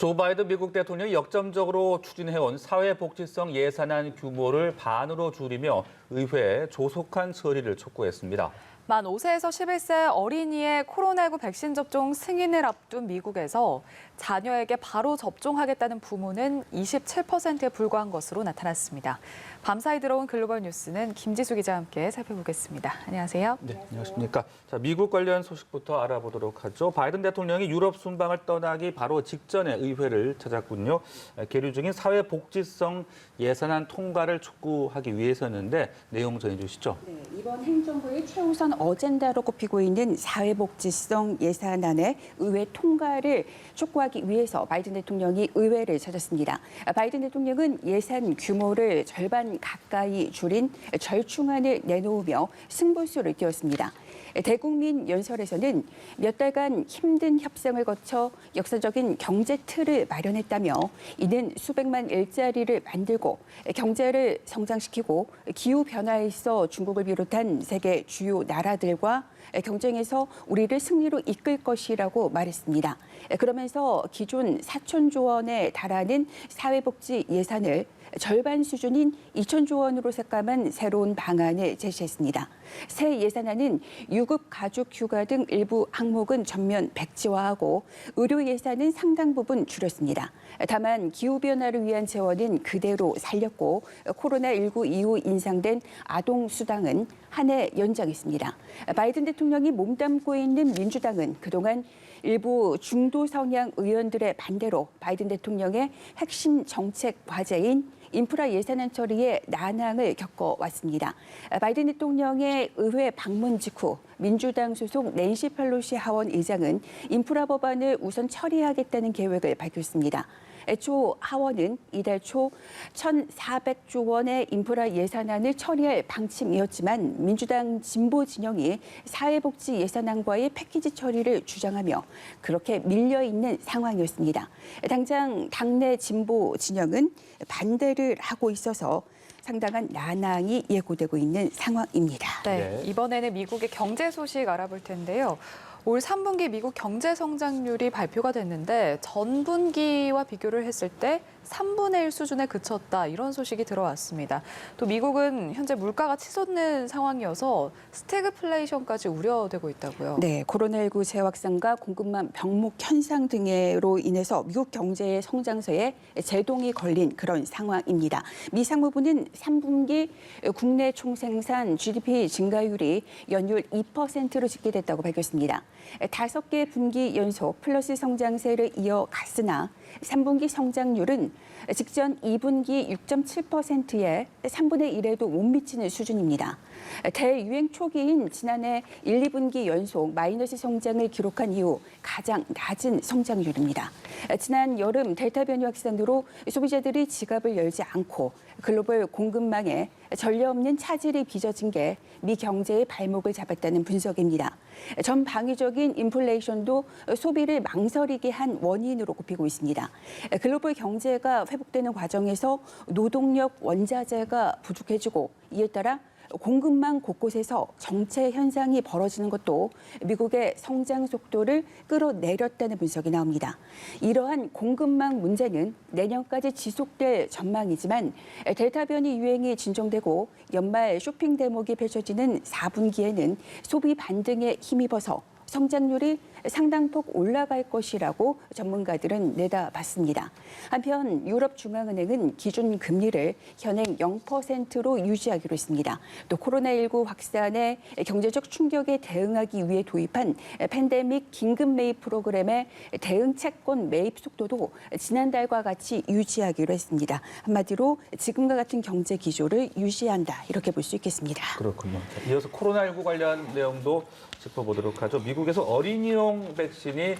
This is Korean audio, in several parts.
조 바이든 미국 대통령이 역점적으로 추진해온 사회복지성 예산안 규모를 반으로 줄이며 의회에 조속한 처리를 촉구했습니다. 만 5세에서 11세 어린이의 코로나19 백신 접종 승인을 앞둔 미국에서 자녀에게 바로 접종하겠다는 부모는 27%에 불과한 것으로 나타났습니다. 밤사이 들어온 글로벌 뉴스는 김지수 기자와 함께 살펴보겠습니다. 안녕하세요. 네, 안녕하십니까. 자, 미국 관련 소식부터 알아보도록 하죠. 바이든 대통령이 유럽 순방을 떠나기 바로 직전에 의회를 찾았군요. 계류 중인 사회복지성 예산안 통과를 촉구하기 위해서였는데 내용 전해주시죠. 네, 이번 행정부의 최우선 어젠다로 꼽히고 있는 사회복지성 예산안의 의회 통과를 촉구하기 위해서 바이든 대통령이 의회를 찾았습니다. 바이든 대통령은 예산 규모를 절반 가까이 줄인 절충안을 내놓으며 승부수를 띄웠습니다. 대국민 연설에서는 몇 달간 힘든 협상을 거쳐 역사적인 경제 틀을 마련했다며 이는 수백만 일자리를 만들고 경제를 성장시키고 기후변화에 있어 중국을 비롯한 세계 주요 나라들과 경쟁에서 우리를 승리로 이끌 것이라고 말했습니다. 그러면서 기존 4천조 원에 달하는 사회복지 예산을 절반 수준인 2천조 원으로 삭감한 새로운 방안을 제시했습니다. 새 예산안은 유급 가족 휴가 등 일부 항목은 전면 백지화하고 의료 예산은 상당 부분 줄였습니다. 다만 기후변화를 위한 재원은 그대로 살렸고 코로나19 이후 인상된 아동수당은 한 해 연장했습니다. 바이든 대통령이 몸담고 있는 민주당은 그동안 일부 중도 성향 의원들의 반대로 바이든 대통령의 핵심 정책 과제인 인프라 예산안 처리에 난항을 겪어왔습니다. 바이든 대통령의 의회 방문 직후 민주당 소속 낸시 펠로시 하원 의장은 인프라 법안을 우선 처리하겠다는 계획을 밝혔습니다. 애초 하원은 이달 초 1,400조 원의 인프라 예산안을 처리할 방침이었지만 민주당 진보 진영이 사회복지 예산안과의 패키지 처리를 주장하며 그렇게 밀려있는 상황이었습니다. 당장 당내 진보 진영은 반대를 하고 있어서 상당한 난항이 예고되고 있는 상황입니다. 네, 이번에는 미국의 경제 소식 알아볼 텐데요. 올 3분기 미국 경제 성장률이 발표가 됐는데 전분기와 비교를 했을 때 3분의 1 수준에 그쳤다 이런 소식이 들어왔습니다. 또 미국은 현재 물가가 치솟는 상황이어서 스태그플레이션까지 우려되고 있다고요. 네, 코로나19 재확산과 공급망 병목 현상 등으로 인해서 미국 경제의 성장세에 제동이 걸린 그런 상황입니다. 미 상무부는 3분기 국내 총생산 GDP 증가율이 연율 2%로 집계됐다고 밝혔습니다. 5개 분기 연속 플러스 성장세를 이어갔으나 3분기 성장률은 직전 2분기 6.7%에 3분의 1에도 못 미치는 수준입니다. 대유행 초기인 지난해 1, 2분기 연속 마이너스 성장을 기록한 이후 가장 낮은 성장률입니다. 지난 여름 델타 변이 확산으로 소비자들이 지갑을 열지 않고 글로벌 공급망에 전례 없는 차질이 빚어진 게 미 경제의 발목을 잡았다는 분석입니다. 전방위적인 인플레이션도 소비를 망설이게 한 원인으로 꼽히고 있습니다. 글로벌 경제가 회복되는 과정에서 노동력 원자재가 부족해지고 이에 따라 공급망 곳곳에서 정체 현상이 벌어지는 것도 미국의 성장 속도를 끌어내렸다는 분석이 나옵니다. 이러한 공급망 문제는 내년까지 지속될 전망이지만 델타 변이 유행이 진정되고 연말 쇼핑 대목이 펼쳐지는 4분기에는 소비 반등에 힘입어서 성장률이 상당폭 올라갈 것이라고 전문가들은 내다봤습니다. 한편 유럽중앙은행은 기준 금리를 현행 0%로 유지하기로 했습니다. 또 코로나19 확산의 경제적 충격에 대응하기 위해 도입한 팬데믹 긴급 매입 프로그램의 대응 채권 매입 속도도 지난달과 같이 유지하기로 했습니다. 한마디로 지금과 같은 경제 기조를 유지한다 이렇게 볼 수 있겠습니다. 그렇군요. 자, 이어서 코로나19 관련 내용도 짚어보도록 하죠. 미국에서 어린이용 백신이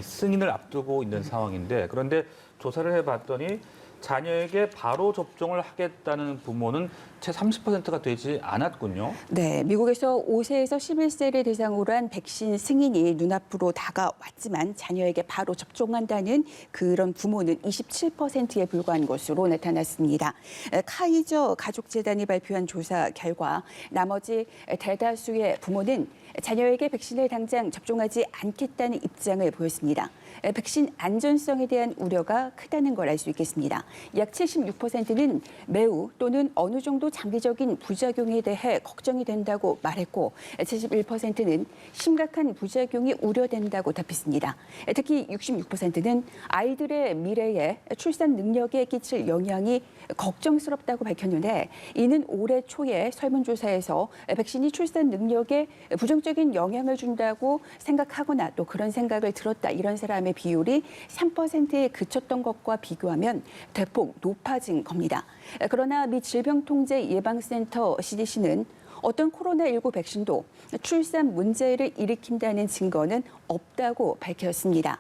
승인을 앞두고 있는 상황인데 그런데 조사를 해봤더니 자녀에게 바로 접종을 하겠다는 부모는 채 30%가 되지 않았군요. 네, 미국에서 5세에서 11세를 대상으로 한 백신 승인이 눈앞으로 다가왔지만 자녀에게 바로 접종한다는 그런 부모는 27%에 불과한 것으로 나타났습니다. 카이저 가족재단이 발표한 조사 결과 나머지 대다수의 부모는 자녀에게 백신을 당장 접종하지 않겠다는 입장을 보였습니다. 백신 안전성에 대한 우려가 크다는 걸 알 수 있겠습니다. 약 76%는 매우 또는 어느 정도 장기적인 부작용에 대해 걱정이 된다고 말했고 71%는 심각한 부작용이 우려된다고 답했습니다. 특히 66%는 아이들의 미래에 출산 능력에 끼칠 영향이 걱정스럽다고 밝혔는데 이는 올해 초에 설문조사에서 백신이 출산 능력에 부정적인 영향을 준다고 생각하거나 또 그런 생각을 들었다 이런 사람의 비율이 3%에 그쳤던 것과 비교하면 대폭 높아진 겁니다. 그러나 미 질병통제예방센터 CDC는 어떤 코로나19 백신도 출산 문제를 일으킨다는 증거는 없다고 밝혔습니다.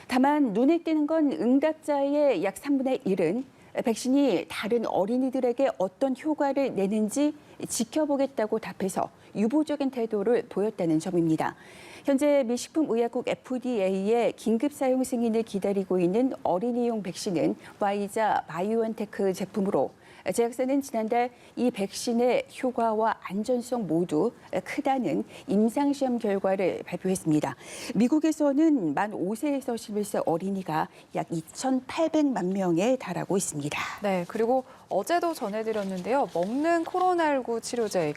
다만 눈에 띄는 건 응답자의 약 3분의 1은 백신이 다른 어린이들에게 어떤 효과를 내는지 지켜보겠다고 답해서 유보적인 태도를 보였다는 점입니다. 현재 미 식품의약국 FDA의 긴급 사용 승인을 기다리고 있는 어린이용 백신은 화이자 바이오엔테크 제품으로 제약사는 지난달 이 백신의 효과와 안전성 모두 크다는 임상시험 결과를 발표했습니다. 미국에서는 만 5세에서 11세 어린이가 약 2,800만 명에 달하고 있습니다. 네, 그리고 어제도 전해드렸는데요. 먹는 코로나19 치료제,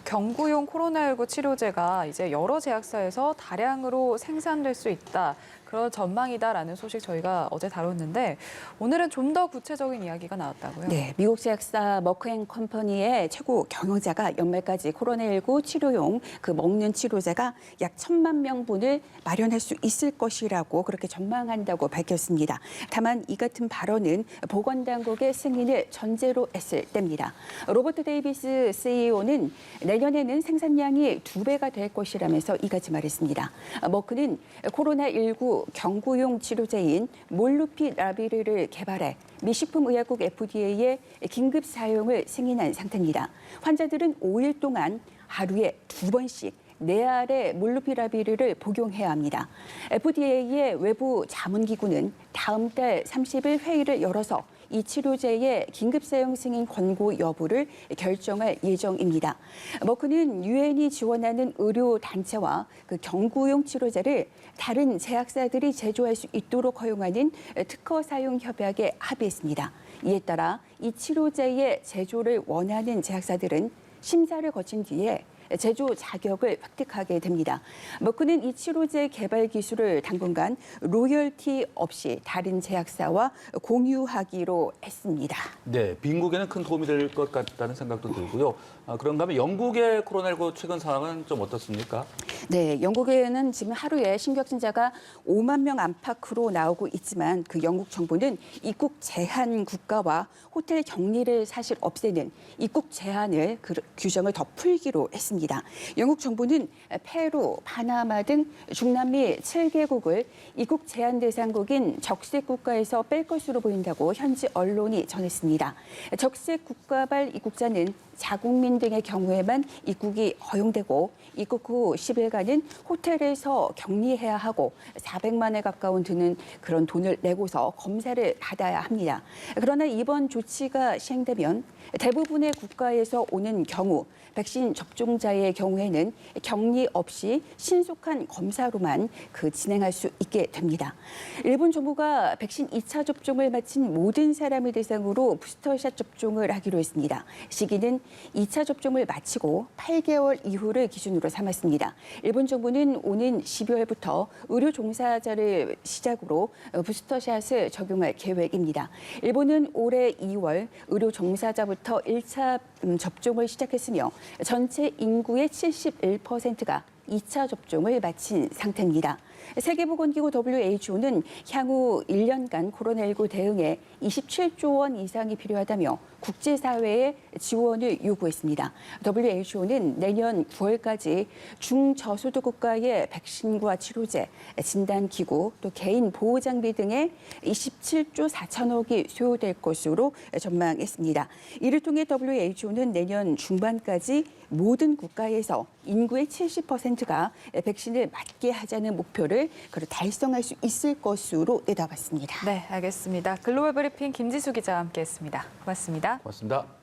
경구용 코로나19 치료제가 이제 여러 제약사에서 다량으로 생산될 수 있다. 그런 전망이다라는 소식 저희가 어제 다뤘는데 오늘은 좀 더 구체적인 이야기가 나왔다고요. 네, 미국 제약사 머크앤컴퍼니의 최고 경영자가 연말까지 코로나19 치료용 그 먹는 치료제가 약 1,000만 명분을 마련할 수 있을 것이라고 그렇게 전망한다고 밝혔습니다. 다만 이 같은 발언은 보건당국의 승인을 전제로 했을 때입니다. 로버트 데이비스 CEO는 내년에는 생산량이 2배가 될 것이라면서 이같이 말했습니다. 머크는 코로나19 경구용 치료제인 몰누피라비르를 개발해 미 식품의약국 FDA에 긴급 사용을 승인한 상태입니다. 환자들은 5일 동안 하루에 2번씩 내알의 몰누피라비르를 복용해야 합니다. FDA의 외부 자문기구는 다음 달 30일 회의를 열어서 이 치료제의 긴급 사용 승인 권고 여부를 결정할 예정입니다. 머크는 유엔이 지원하는 의료 단체와 그 경구용 치료제를 다른 제약사들이 제조할 수 있도록 허용하는 특허 사용 협약에 합의했습니다. 이에 따라 이 치료제의 제조를 원하는 제약사들은 심사를 거친 뒤에 제조 자격을 획득하게 됩니다. 머크는 이 치료제 개발 기술을 당분간 로열티 없이 다른 제약사와 공유하기로 했습니다. 네, 빈국에는 큰 도움이 될 것 같다는 생각도 들고요. 그런가 하면 영국의 코로나19 최근 상황은 좀 어떻습니까? 네, 영국에는 지금 하루에 신규 확진자가 5만 명 안팎으로 나오고 있지만 그 영국 정부는 입국 제한 국가와 호텔 격리를 사실 없애는 입국 제한을 규정을 더 풀기로 했습니다. 영국 정부는 페루, 파나마 등 중남미 7개국을 입국 제한 대상국인 적색 국가에서 뺄 것으로 보인다고 현지 언론이 전했습니다. 적색 국가발 입국자는 자국민 등의 경우에만 입국이 허용되고 입국 후 10일간은 호텔에서 격리해야 하고 400만 원 가까운 드는 그런 돈을 내고서 검사를 받아야 합니다. 그러나 이번 조치가 시행되면 대부분의 국가에서 오는 경우 백신 접종자의 경우에는 격리 없이 신속한 검사로만 진행할 수 있게 됩니다. 일본 정부가 백신 2차 접종을 마친 모든 사람을 대상으로 부스터샷 접종을 하기로 했습니다. 시기는 2차 접종을 마치고 8개월 이후를 기준으로 삼았습니다. 일본 정부는 오는 12월부터 의료 종사자를 시작으로 부스터샷을 적용할 계획입니다. 일본은 올해 2월 의료 종사자부터 1차 접종을 시작했으며 전체 인구의 71%가 2차 접종을 마친 상태입니다. 세계보건기구 WHO는 향후 1년간 코로나19 대응에 27조 원 이상이 필요하다며 국제사회의 지원을 요구했습니다. WHO는 내년 9월까지 중저소득 국가의 백신과 치료제, 진단기구, 또 개인 보호장비 등의 27조 4천억이 소요될 것으로 전망했습니다. 이를 통해 WHO는 내년 중반까지 모든 국가에서 인구의 70%가 백신을 맞게 하자는 목표를 달성할 수 있을 것으로 내다봤습니다. 네, 알겠습니다. 글로벌 브리핑 김지수 기자와 함께했습니다. 고맙습니다. 고맙습니다.